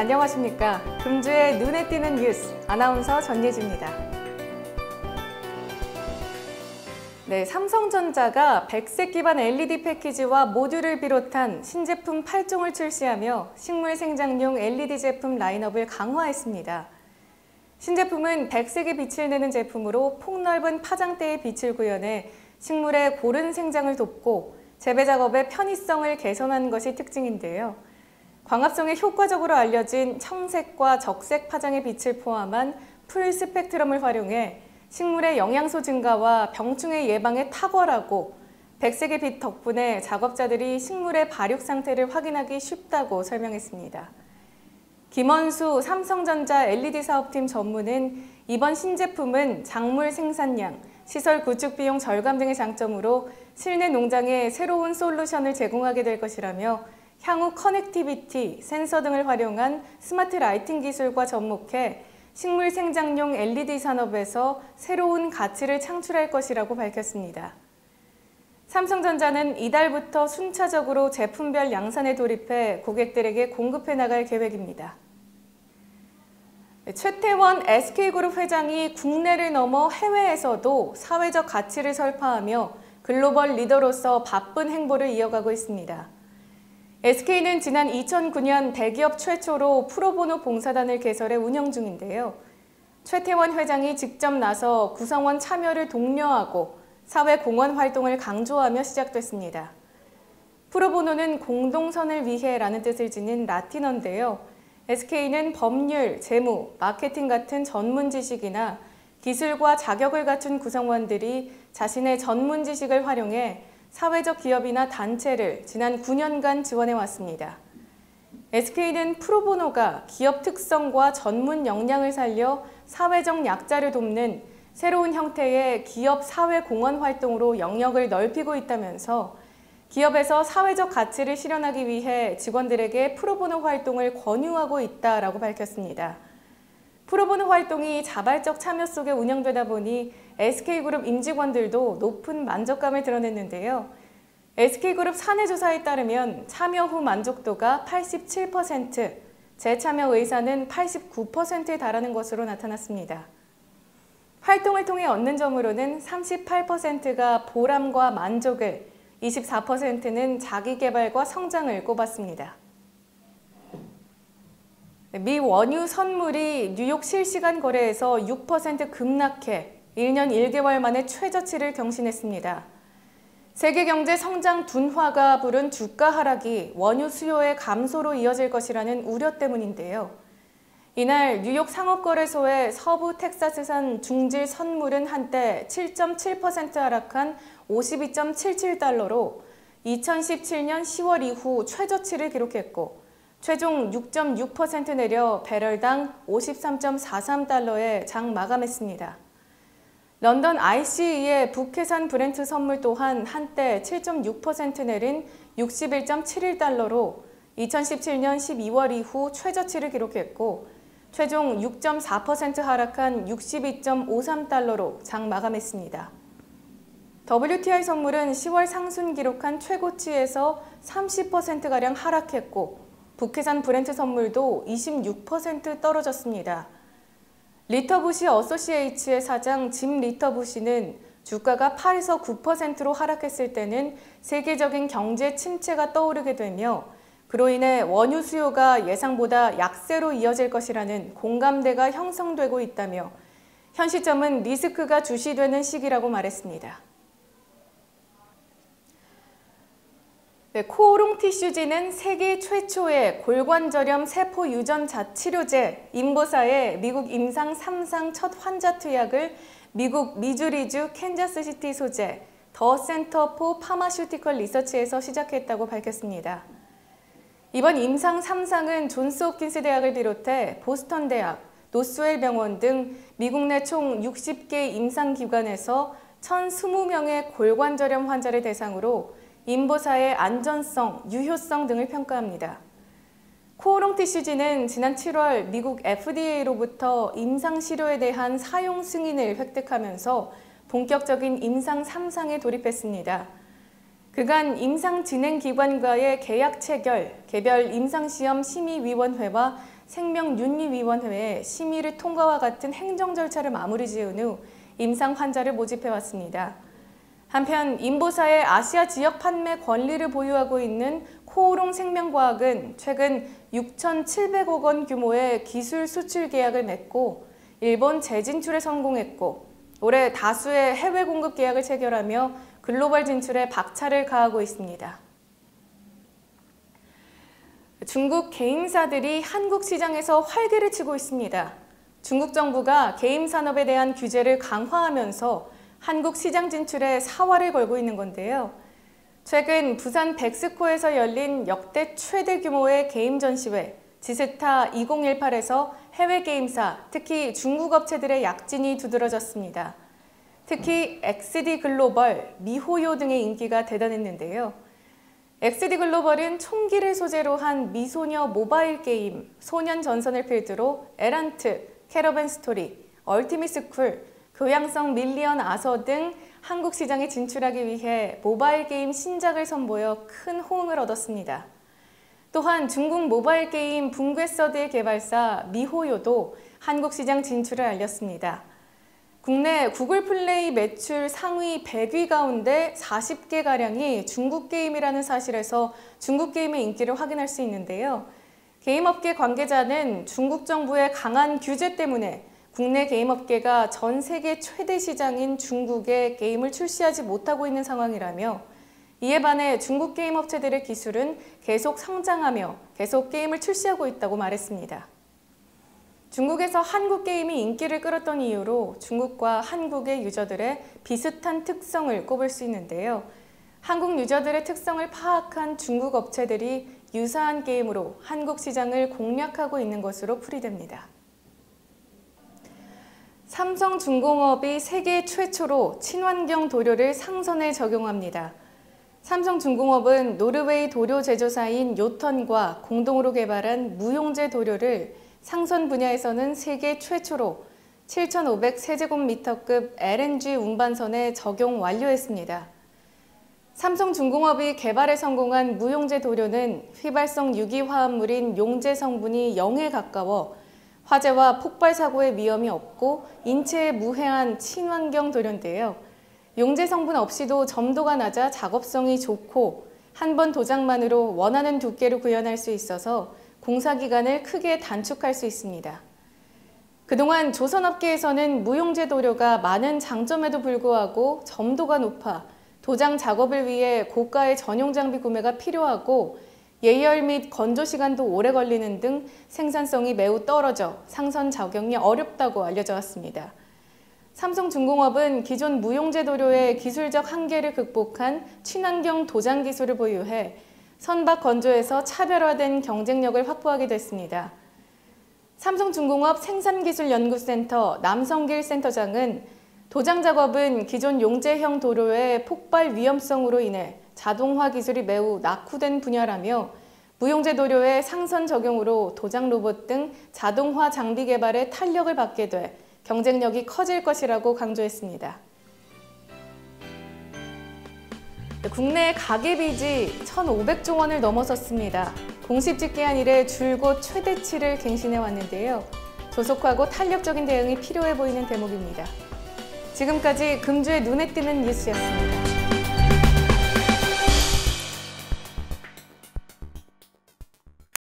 안녕하십니까. 금주의 눈에 띄는 뉴스, 아나운서 전예지입니다. 네, 삼성전자가 백색 기반 LED 패키지와 모듈을 비롯한 신제품 8종을 출시하며 식물 생장용 LED 제품 라인업을 강화했습니다. 신제품은 백색의 빛을 내는 제품으로 폭넓은 파장대의 빛을 구현해 식물의 고른 생장을 돕고 재배 작업의 편의성을 개선하는 것이 특징인데요. 광합성에 효과적으로 알려진 청색과 적색 파장의 빛을 포함한 풀 스펙트럼을 활용해 식물의 영양소 증가와 병충해 예방에 탁월하고 백색의 빛 덕분에 작업자들이 식물의 발육 상태를 확인하기 쉽다고 설명했습니다. 김원수 삼성전자 LED 사업팀 전무는 이번 신제품은 작물 생산량, 시설 구축 비용 절감 등의 장점으로 실내 농장에 새로운 솔루션을 제공하게 될 것이라며 향후 커넥티비티, 센서 등을 활용한 스마트 라이팅 기술과 접목해 식물 생장용 LED 산업에서 새로운 가치를 창출할 것이라고 밝혔습니다. 삼성전자는 이달부터 순차적으로 제품별 양산에 돌입해 고객들에게 공급해 나갈 계획입니다. 최태원 SK그룹 회장이 국내를 넘어 해외에서도 사회적 가치를 설파하며 글로벌 리더로서 바쁜 행보를 이어가고 있습니다. SK는 지난 2009년 대기업 최초로 프로보노 봉사단을 개설해 운영 중인데요. 최태원 회장이 직접 나서 구성원 참여를 독려하고 사회 공헌 활동을 강조하며 시작됐습니다. 프로보노는 공동선을 위해라는 뜻을 지닌 라틴어인데요. SK는 법률, 재무, 마케팅 같은 전문 지식이나 기술과 자격을 갖춘 구성원들이 자신의 전문 지식을 활용해 사회적 기업이나 단체를 지난 9년간 지원해왔습니다. SK는 프로보노가 기업 특성과 전문 역량을 살려 사회적 약자를 돕는 새로운 형태의 기업 사회 공헌 활동으로 영역을 넓히고 있다면서 기업에서 사회적 가치를 실현하기 위해 직원들에게 프로보노 활동을 권유하고 있다라고 밝혔습니다. 프로보노 활동이 자발적 참여 속에 운영되다 보니 SK그룹 임직원들도 높은 만족감을 드러냈는데요. SK그룹 사내조사에 따르면 참여 후 만족도가 87%, 재참여 의사는 89%에 달하는 것으로 나타났습니다. 활동을 통해 얻는 점으로는 38%가 보람과 만족을, 24%는 자기개발과 성장을 꼽았습니다. 미 원유 선물이 뉴욕 실시간 거래에서 6% 급락해 1년 1개월 만에 최저치를 경신했습니다. 세계 경제 성장 둔화가 부른 주가 하락이 원유 수요의 감소로 이어질 것이라는 우려 때문인데요. 이날 뉴욕 상업거래소의 서부 텍사스산 중질 선물은 한때 7.7% 하락한 52.77달러로 2017년 10월 이후 최저치를 기록했고 최종 6.6% 내려 배럴당 53.43달러에 장 마감했습니다. 런던 ICE의 북해산 브렌트 선물 또한 한때 7.6% 내린 61.71달러로 2017년 12월 이후 최저치를 기록했고 최종 6.4% 하락한 62.53달러로 장 마감했습니다. WTI 선물은 10월 상순 기록한 최고치에서 30%가량 하락했고 북해산 브렌트 선물도 26% 떨어졌습니다. 리터부시 어소시에이츠의 사장 짐 리터부시는 주가가 8에서 9%로 하락했을 때는 세계적인 경제 침체가 떠오르게 되며 그로 인해 원유 수요가 예상보다 약세로 이어질 것이라는 공감대가 형성되고 있다며 현 시점은 리스크가 주시되는 시기라고 말했습니다. 코오롱 티슈지는 세계 최초의 골관절염 세포 유전자 치료제 인보사의 미국 임상 3상 첫 환자 투약을 미국 미주리주 캔자스시티 소재 더 센터 포 파마슈티컬 리서치에서 시작했다고 밝혔습니다. 이번 임상 3상은 존스홉킨스 대학을 비롯해 보스턴 대학, 노스웰 병원 등 미국 내 총 60개 임상기관에서 1,020명의 골관절염 환자를 대상으로 인보사의 안전성, 유효성 등을 평가합니다. 코오롱 티슈지는 지난 7월 미국 FDA로부터 임상치료에 대한 사용 승인을 획득하면서 본격적인 임상 3상에 돌입했습니다. 그간 임상진행기관과의 계약 체결, 개별 임상시험 심의위원회와 생명윤리위원회에 심의를 통과와 같은 행정 절차를 마무리 지은 후 임상 환자를 모집해왔습니다. 한편 인보사의 아시아 지역 판매 권리를 보유하고 있는 코오롱 생명과학은 최근 6,700억 원 규모의 기술 수출 계약을 맺고 일본 재진출에 성공했고 올해 다수의 해외 공급 계약을 체결하며 글로벌 진출에 박차를 가하고 있습니다. 중국 게임사들이 한국 시장에서 활개를 치고 있습니다. 중국 정부가 게임 산업에 대한 규제를 강화하면서 한국 시장 진출에 사활을 걸고 있는 건데요. 최근 부산 백스코에서 열린 역대 최대 규모의 게임 전시회 지스타 2018에서 해외 게임사, 특히 중국 업체들의 약진이 두드러졌습니다. 특히 XD 글로벌, 미호요 등의 인기가 대단했는데요. XD 글로벌은 총기를 소재로 한 미소녀 모바일 게임 소년 전선을 필두로 에란트, 캐러밴 스토리, 얼티밋 쿨, 교양성 밀리언 아서 등 한국 시장에 진출하기 위해 모바일 게임 신작을 선보여 큰 호응을 얻었습니다. 또한 중국 모바일 게임 붕괴서드의 개발사 미호요도 한국 시장 진출을 알렸습니다. 국내 구글 플레이 매출 상위 100위 가운데 40개가량이 중국 게임이라는 사실에서 중국 게임의 인기를 확인할 수 있는데요. 게임업계 관계자는 중국 정부의 강한 규제 때문에 국내 게임업계가 전 세계 최대 시장인 중국에 게임을 출시하지 못하고 있는 상황이라며 이에 반해 중국 게임 업체들의 기술은 계속 성장하며 계속 게임을 출시하고 있다고 말했습니다. 중국에서 한국 게임이 인기를 끌었던 이유로 중국과 한국의 유저들의 비슷한 특성을 꼽을 수 있는데요. 한국 유저들의 특성을 파악한 중국 업체들이 유사한 게임으로 한국 시장을 공략하고 있는 것으로 풀이됩니다. 삼성중공업이 세계 최초로 친환경 도료를 상선에 적용합니다. 삼성중공업은 노르웨이 도료 제조사인 요턴과 공동으로 개발한 무용제 도료를 상선 분야에서는 세계 최초로 7,500세제곱미터급 LNG 운반선에 적용 완료했습니다. 삼성중공업이 개발에 성공한 무용제 도료는 휘발성 유기화합물인 용제 성분이 0에 가까워 화재와 폭발 사고의 위험이 없고 인체에 무해한 친환경 도료인데요. 용제 성분 없이도 점도가 낮아 작업성이 좋고 한 번 도장만으로 원하는 두께로 구현할 수 있어서 공사 기간을 크게 단축할 수 있습니다. 그동안 조선업계에서는 무용제 도료가 많은 장점에도 불구하고 점도가 높아 도장 작업을 위해 고가의 전용 장비 구매가 필요하고 예열 및 건조 시간도 오래 걸리는 등 생산성이 매우 떨어져 상선 적용이 어렵다고 알려져 왔습니다. 삼성중공업은 기존 무용제 도료의 기술적 한계를 극복한 친환경 도장 기술을 보유해 선박 건조에서 차별화된 경쟁력을 확보하게 됐습니다. 삼성중공업 생산기술연구센터 남성길 센터장은 도장 작업은 기존 용제형 도료의 폭발 위험성으로 인해 자동화 기술이 매우 낙후된 분야라며 무용제 도료의 상선 적용으로 도장 로봇 등 자동화 장비 개발에 탄력을 받게 돼 경쟁력이 커질 것이라고 강조했습니다. 국내 가계 빚이 1,500조 원을 넘어섰습니다. 공시 집계한 이래 줄곧 최대치를 갱신해 왔는데요. 조속하고 탄력적인 대응이 필요해 보이는 대목입니다. 지금까지 금주의 눈에 띄는 뉴스였습니다.